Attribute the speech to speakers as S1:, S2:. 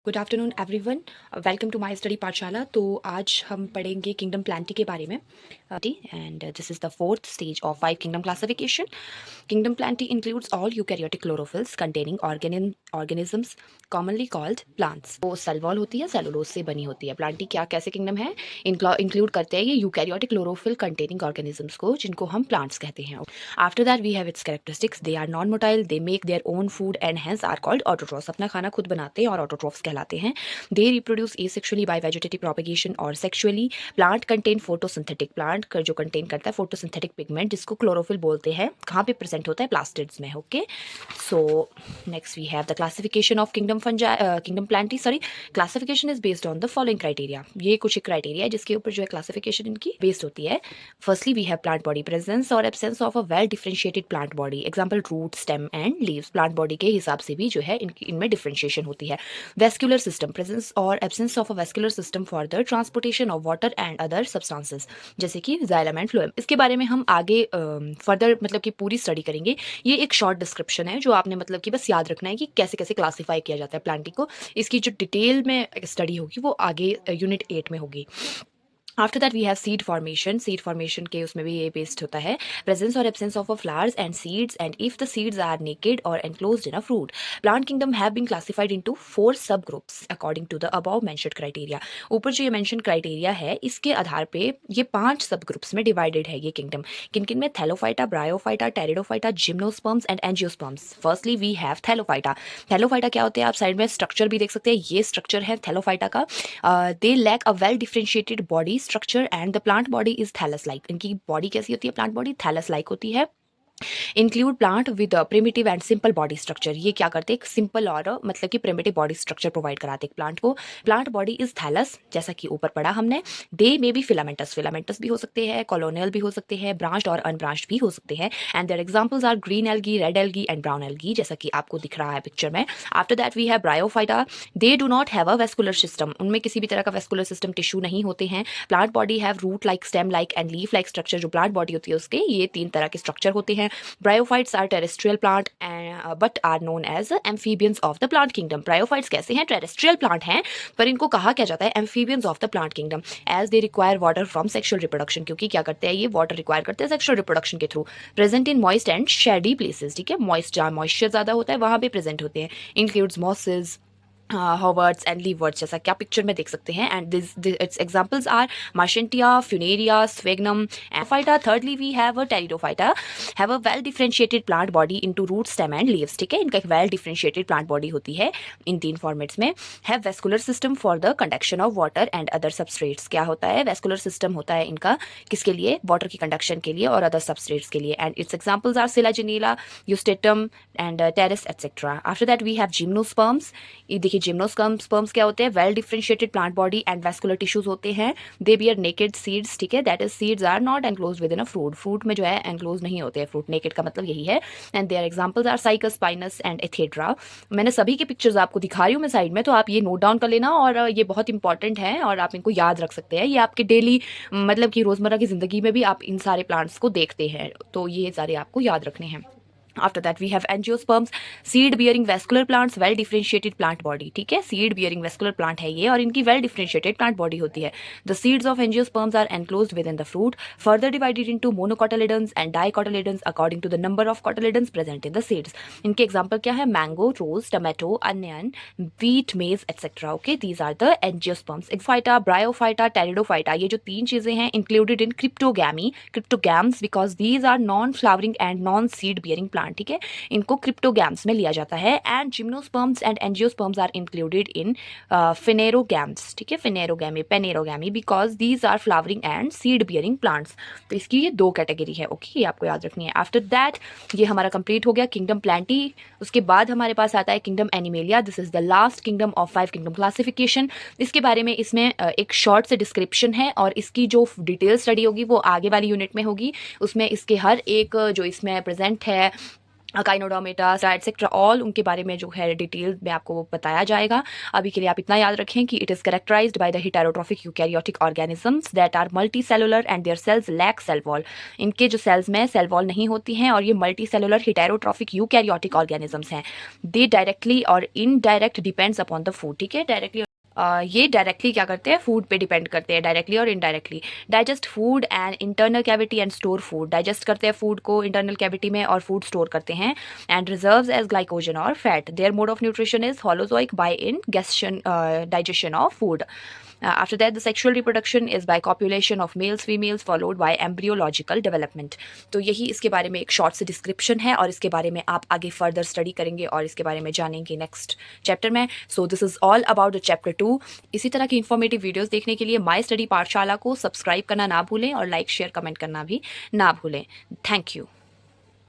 S1: Good afternoon everyone, welcome to my study Pathshala. तो आज हम पढ़ेंगे किंगडम प्लांटी के बारे में। And this is the fourth stage of 5 kingdom classification. Kingdom Plantae includes all eukaryotic chlorophylls containing organisms commonly called plants. वो cell wall होती है, सेलुलोज से बनी होती है। प्लांटी क्या कैसे किंगडम है, इंक्लूड करते हैं ये यूकैरियोटिक क्लोरोफिल कंटेनिंग ऑर्गेनिजम्स को, जिनको हम प्लांट्स कहते हैं। After that we have its characteristics. They are non motile, they make their own food and hence are called autotrophs. अपना खाना खुद बनाते हैं और ऑटोट्रॉफ्स कहलाते हैं। They reproduce asexually by vegetative propagation or sexually. Plant contain photosynthetic, plant जो contain करता है फोटोसिंथेटिक पिगमेंट, जिसको क्लोरोफिल बोलते हैं। कहाँ पे प्रेजेंट होता है? प्लास्टिड्स में। Okay, so next we have the classification of kingdom Plantae. Sorry, classification is based on the following criteria. ये कुछ क्राइटेरिया है जिसके ऊपर जो है क्लासिफिकेशन इनकी बेस्ड होती है। Firstly we have plant body, presence or absence of a well differentiated plant body. Example root, stem and leaves. Plant body के हिसाब से भी जो है इनमें डिफरेंशिएशन होती है। Vascular system, presence or absence of a vascular system for the transportation of water and other substances, जैसे कि जाइलम एंड फ्लोएम। इसके बारे में हम आगे फर्दर मतलब कि पूरी स्टडी करेंगे। ये एक शॉर्ट डिस्क्रिप्शन है जो आपने मतलब कि बस याद रखना है कि कैसे कैसे क्लासीफाई किया जाता है प्लांटिंग को। इसकी जो डिटेल में स्टडी होगी वो आगे यूनिट 8 में होगी। After that we have seed formation. Seed formation के उसमें भी ये बेस्ड होता है। Presence or absence of a flowers and seeds and if the seeds are naked or enclosed in a fruit. Plant kingdom have been classified into 4 sub groups according to the above mentioned criteria. ऊपर जो ये mention criteria है इसके आधार पे ये 5 सब groups में divided है ये किंगडम। किन किन में? Thallophyta, Bryophyta, Pteridophyta, gymnosperms and angiosperms. Firstly we have Thallophyta. Thallophyta क्या होते हैं? आप साइड में स्ट्रक्चर भी देख सकते हैं, ये स्ट्रक्चर है थैलोफाइटा का। They lack a well differentiated body structure and the plant body is thallus like. इनकी बॉडी कैसी होती है? प्लांट बॉडी थैलस लाइक होती है। Include plant with primitive and simple body structure. ये क्या करते हैं? एक सिंपल और मतलब कि प्रिमिटिव बॉडी स्ट्रक्चर प्रोवाइड कराते हैं प्लांट को। प्लांट बॉडी इज थैलस, जैसा कि ऊपर पढ़ा हमने। दे मे बी फिलामेंटस, फिलामेंटस भी हो सकते हैं, कॉलोनियल भी हो सकते हैं, ब्रांच्ड और अनब्रांच्ड भी हो सकते हैं। And their examples are green algae, red algae and brown algae, जैसा कि आपको दिख रहा है पिक्चर में। After that we have Bryophyta. They do not have a vascular system, उनमें किसी भी तरह का वेस्कुलर सिस्टम टिश्यू नहीं होते हैं। Plant body have root like, stem like and leaf like structure. जो प्लांट बॉडी होती है उसके ये 3 तरह के स्ट्रक्चर होते हैं। Bryophytes are terrestrial plant but are known as amphibians of the plant kingdom. Bryophytes कैसे हैं? Terrestrial plant हैं, पर इनको कहा क्या जाता है? Amphibians of the plant kingdom, as they require water from sexual reproduction। क्योंकि क्या करते हैं ये? वाटर रिक्वायर करते हैं सेक्सुअल रिप्रोडक्शन के through. Present in moist and shady places, ठीक है, मॉइस्ट जहाँ मॉइस्चर ज्यादा होता है वहां पे प्रेजेंट होते हैं। Includes mosses, hornworts and liverworts, जैसा क्या पिक्चर में देख सकते हैं। And its examples are Marchantia, Funaria, Sphagnum, एफाइटा। Thirdly we have a Pteridophyta, have a well differentiated plant body into root, stem and leaves, ठीक है। इनका एक वेल डिफरेंशिएटेड प्लांट बॉडी होती है इन 3 फॉर्मेट्स में। Have vascular system for the conduction of water and other substrates. क्या होता है? वेस्कुलर सिस्टम होता है इनका, किसके लिए? वाटर की कंडक्शन के लिए और अदर सबस्ट्रेट्स के लिए। And its examples are Selaginella, Equisetum and Pteris etcetera. After that we have gymnosperms. देखिए जिम्नोस्पर्म्स क्या होते हैं? Well differentiated plant body and vascular tissues होते हैं। दे बियर नेकेड सीड्स, ठीक है, that is seeds are not enclosed within a fruit. Fruit में जो है एनक्लोज नहीं होते हैं फ्रूट, नेकेड का मतलब यही है। And their examples are Cycas, Pinus and Ephedra. मैंने सभी के पिक्चर्स आपको दिखा रही हूँ मैं साइड में, तो आप ये नोट डाउन कर लेना और ये बहुत इंपॉर्टेंट है और आप इनको याद रख सकते हैं। ये आपके डेली मतलब कि रोजमर्रा की जिंदगी में भी आप इन सारे प्लांट्स को देखते हैं, तो ये सारे आपको याद रखने हैं। After that we have angiosperms, seed bearing vascular plants, well differentiated plant body, ठीक है, seed bearing vascular plant है ये और इनकी well differentiated plant body होती है। The seeds of angiosperms are enclosed within the fruit, further divided into monocotyledons and dicotyledons according to the number of cotyledons present in the seeds। इनके example क्या है? mango, rose, tomato, onion, wheat, maize, etc. Okay, these are the angiosperms। Phyta, bryophyta, pteridophyta, ये जो 3 चीजें हैं included in cryptogamy, cryptogams because these are non-flowering and non-seed bearing plants, ठीक है, इनको क्रिप्टोगैम्स में लिया जाता है। And gymnosperms and angiosperms are included in phanerogams, ठीक है, phanerogamy, phanerogamy because these are flowering and seed bearing plants. तो इसकी ये 2 कैटेगरी है। ओके, ये आपको याद रखनी है। आफ्टर दैट ये हमारा कंप्लीट हो गया किंगडम प्लांटी। उसके बाद हमारे पास आता है kingdom animalia. This is the last kingdom of 5 kingdom classification. इसके बारे में इसमें एक शॉर्ट से डिस्क्रिप्शन है और इसकी जो डिटेल स्टडी होगी वो आगे वाली यूनिट में होगी। उसमें इसके हर एक जो इसमें प्रेजेंट है काइनोडोमेटा एटसेट्रा ऑल उनके बारे में जो है डिटेल में आपको बताया जाएगा। अभी के लिए आप इतना याद रखें कि it is characterized by the heterotrophic eukaryotic organisms that are multi cellular and their cells lack cell wall. इनके जो सेल्स में सेल वॉल नहीं होती हैं और ये multi cellular heterotrophic eukaryotic organisms हैं। दे डायरेक्टली और indirect depends upon the food. ठीक है, डायरेक्टली ये डायरेक्टली क्या करते हैं, फूड पे डिपेंड करते हैं, डायरेक्टली और indirectly. Digest food and internal cavity and store food. Digest करते हैं फूड को इंटरनल कैविटी में और फूड स्टोर करते हैं। एंड रिजर्व्स एज ग्लाइकोजन और fat. Their mode of nutrition is holozoic by ingestion digestion of food. After that, the sexual reproduction is by copulation of males females followed by embryological development. तो यही इसके बारे में एक short से description है और इसके बारे में आप आगे फर्दर स्टडी करेंगे और इसके बारे में जानेंगे नेक्स्ट चैप्टर में। So this is all about the chapter 2। इसी तरह की इन्फॉर्मेटिव वीडियोस देखने के लिए माई स्टडी पाठशाला को सब्सक्राइब करना ना भूलें और लाइक शेयर कमेंट करना भी ना भूलें। Thank you.